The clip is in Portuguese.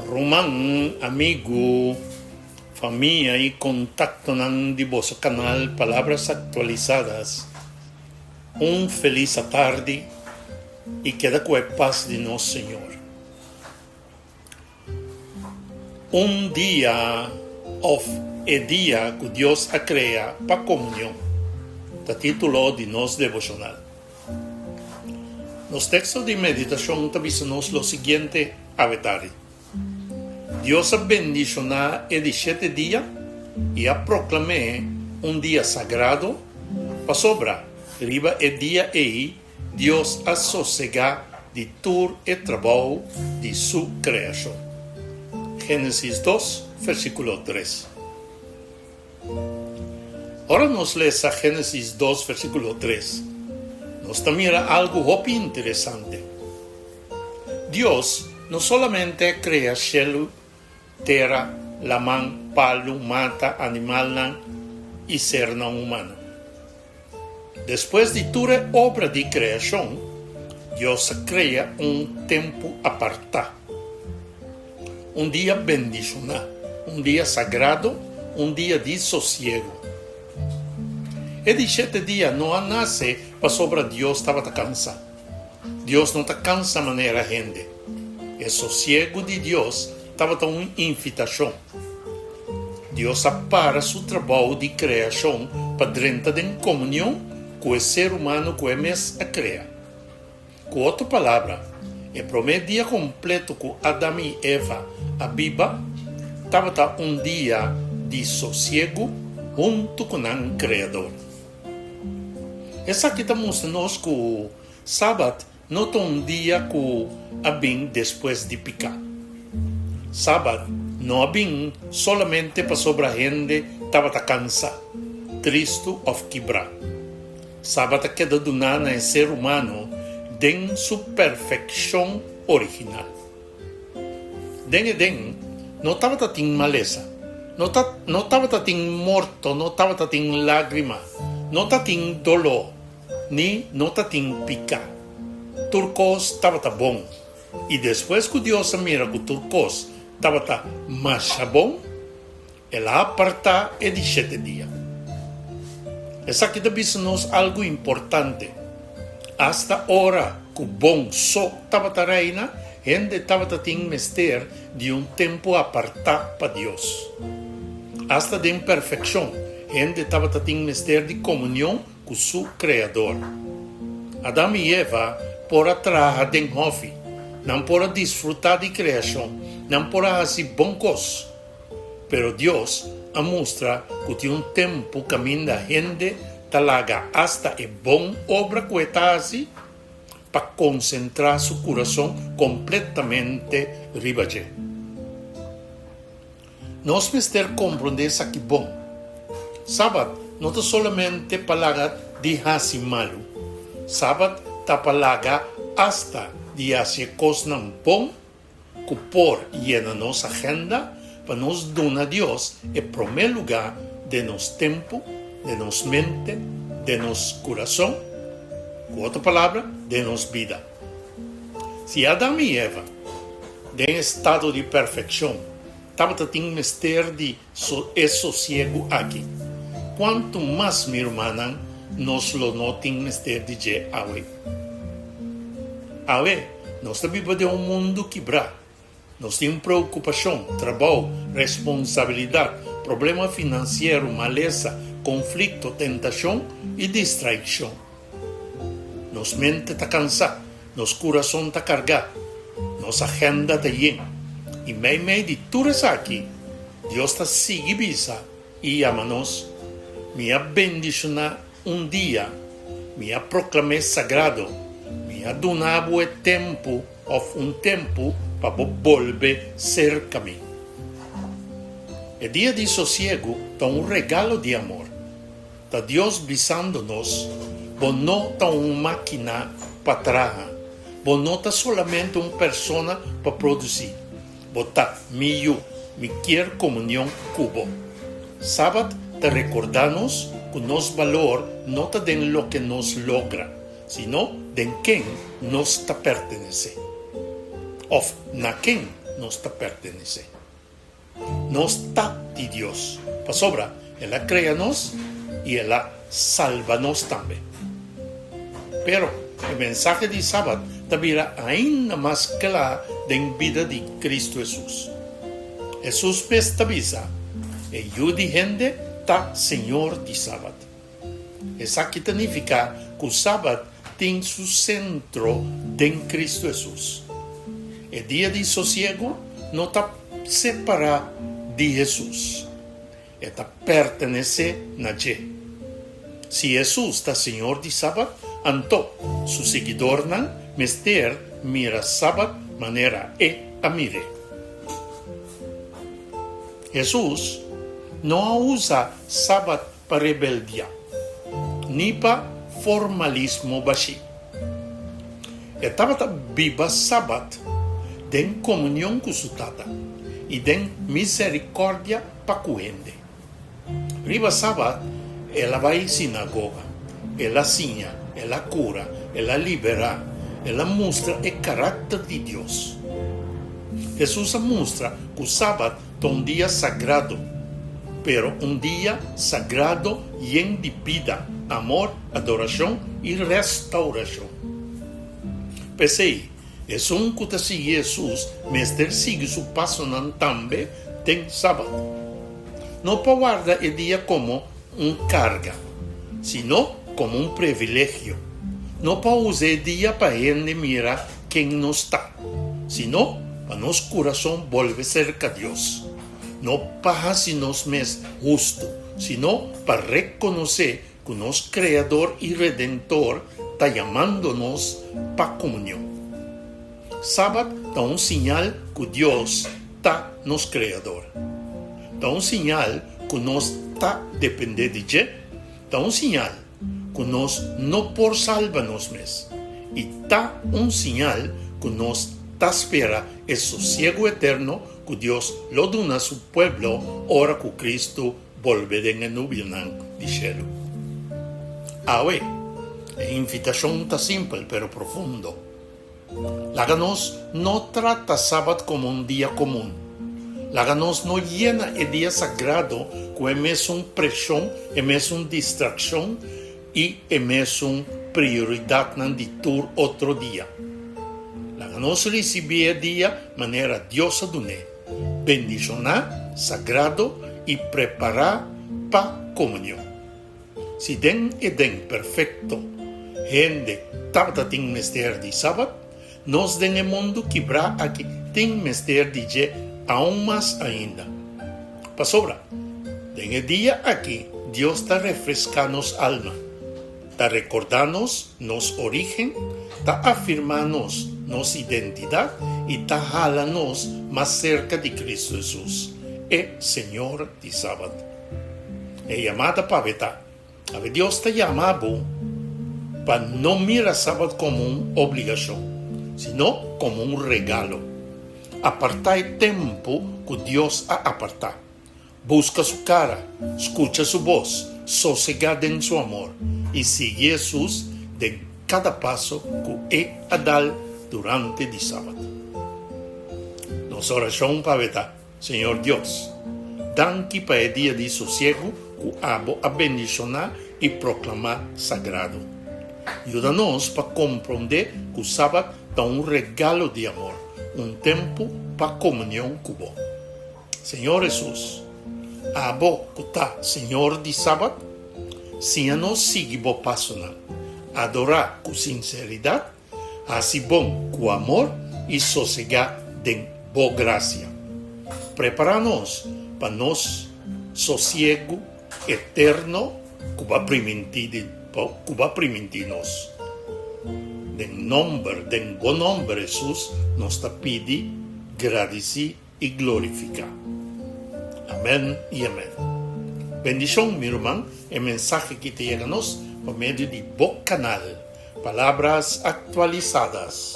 Romang, amigo, familia y contacto ng dibo sa canal Palabras Actualizadas. Un feliz tarde y queda com a paz de nosso Senhor. Un dia é dia que Deus a crea para comunhão. Da título de nosso devocional. Nos textos de meditação avisamos o seguinte avetare. Deus a bendicionar de 7 dias e a proclamar dia sagrado para sobrar. Riba dia aí, Deus a sossegar de todo o trabalho de sua criação. Gênesis 2, versículo 3. Ora nos lemos a Gênesis 2, versículo 3. Nos mira algo muito interessante. Deus não solamente cria cielo, terra, lamang, palo, mata, animal e ser não humano. Depois de toda obra de criação, Deus cria tempo apartado. Dia bendicionado, dia sagrado, dia de sossego. E de 7 dias não nasce para sobre Deus estava cansado. Deus não está cansado de maneira gente. O sossego de Deus estava uma invitação. Deus para seu trabalho de criação para dentro de comunhão com o ser humano que é mesmo a criar. Com outra palavra, o primeiro dia completo com Adão e Eva, a Bíblia, estava dia de sossego junto com o Criador. Essa aqui está mostrando-nos que o sábado não é dia que a bem depois de picar. Sábado não é bem solamente para sobre a gente estava cansada, triste ou quebrada. Sábado queda do nada em ser humano de sua perfeição original. Não estava tendo maleza, não estava tendo morto, não estava tendo lágrima, não estava tendo dolor, nem não estava tendo picar. Turcos estava bom. E depois que Deus mira que o turcos estava mais bom, ela aparta de 7 dias. Essa aqui diz-nos algo importante. Hasta hora que o bom só estava reina, gente estava tendo mister de tempo apartado para Deus. Hasta de imperfeição, gente estava tendo mister de comunhão com seu Criador. Adão e Eva por trabalhar em hofe, não por desfrutar de criação, não por fazer bom coisa. Pero Deus a mostra que tem tempo caminho da gente talaga hasta bom obra que está assim para concentrar seu coração completamente ribaje. Nós mister compreender isso aqui bom. Sábado não é solamente palavra de fazer malo. Sábado está palavra hasta de fazer coisas bom que por llena nossa agenda para nos dar a Deus em primeiro lugar de nosso tempo, de nossa mente, de nosso coração, com outra palavra, de nossa vida. Se Adão e Eva, em estado de perfeição, estavam tendo mistério de sossego aqui, quanto mais, minha irmã, nós não temos mistério de Awe. Awe, nós vivemos em mundo quebrado. Nós temos preocupação, trabalho, responsabilidade, problema financeiro, maleza, conflito, tentação e distração. Nossa mente está cansada, nosso coração está carregado, nossa agenda está llena. E meio de tudo isso aqui, Deus está seguindo e ama-nos. Me bendicionar dia, me proclamar sagrado, me donar tempo, ou tempo para volver ser caminho. O dia de sossego é regalo de amor. Está Deus visando-nos, não está uma máquina para trabalhar, não está solamente uma pessoa para produzir, está me quer comunhão com. Sábado está recordar-nos que nosso valor não está em lo que nos logra, sino em quem nos está pertenecendo. Of na quem nos pertenece. Nos está de Dios. Pa sobra, Él crea-nos y Él salva-nos también. Pero el mensaje de sábado también ainda más claro en vida de Cristo Jesús. Jesús me avisa, y yo de gente está Señor de sábado. Eso aquí significa que el sábado tiene su centro en Cristo Jesús. El día de sosiego no está separado de Jesús. Está pertenece a Él. Si Jesús está Señor de sábado, entonces su seguidor nan mester mira sábado manera a mire. Jesús no usa sábado para rebeldia, ni para formalismo baixo. Estaba viva sábado en comunión con su tata y en misericordia para con gente. Riba sábado, ela vai à sinagoga, ela sinha, ela cura, ela libera, ela mostra o caráter de Deus. Jesus mostra que o sábado é dia sagrado, pero dia sagrado lleno de vida, amor, adoração e restauração. Pensei, é que sigue Jesus, mas ele sigue seu passo também tem sábado. Não pode guardar o dia como carga, sino como privilegio. No para usar el día para gente mira quien no está, sino para nuestro corazón volver cerca a Dios. No para hacernos más justo, sino para reconocer que nuestro Creador y Redentor está llamándonos para comunión. Sábado da un señal que Dios está nuestro Creador. Da un señal que nos está depender de Él, da un señal que nos no por salvarnos mes, y está un señal que nos está espera el sosiego eterno que Dios lo dona a su pueblo ahora que Cristo vuelve en el nubio de cielo. Ahora, la invitación está simple pero profundo. Láganos no trata sábado como un día común. Láganos no llena el día sagrado que es una presión, es una distracción y es una prioridad de tu otro día. Láganos recibir el día de manera Dios aduné, bendicionar, sagrado y preparar para comunión. Si den Edén perfecto, gente tarda tin mester de sábado, nos den el mundo quebrar aquí tin mester de je aún más ainda. Pa sobra, en el día aquí, Dios está refrescando alma, está recordándonos nos origen, está afirmándonos nos identidad y está jalándonos más cerca de Cristo Jesús, el Señor de sábado. Es llamada para vetar. A ver, Dios te llama para no mirar sábado como una obligación, sino como un regalo. Apartar el tiempo que Dios ha apartado. Busca su cara, escucha su voz, sosegada en su amor y sigue Jesús de cada paso que ha dado durante el sábado. Nuestra oración para vetar, Señor Dios, danke para el día de sosiego que abo a bendicionar y proclamar sagrado. Ayúdanos para comprender que el sábado da un regalo de amor, un tiempo para comunión con vos. Señor Jesús, a vos que está Señor de sábado, si nos sigue vos paso, adorar con sinceridad, así bon con amor y sosegar de vos gracia. Preparanos para nos sosiego eterno que va a permitirnos. En buen nombre Jesús nos está pide, agradecer y glorificar. Amén y amén. Bendición, mi hermano, el mensaje que te llega por medio de Boc Canal, palabras actualizadas.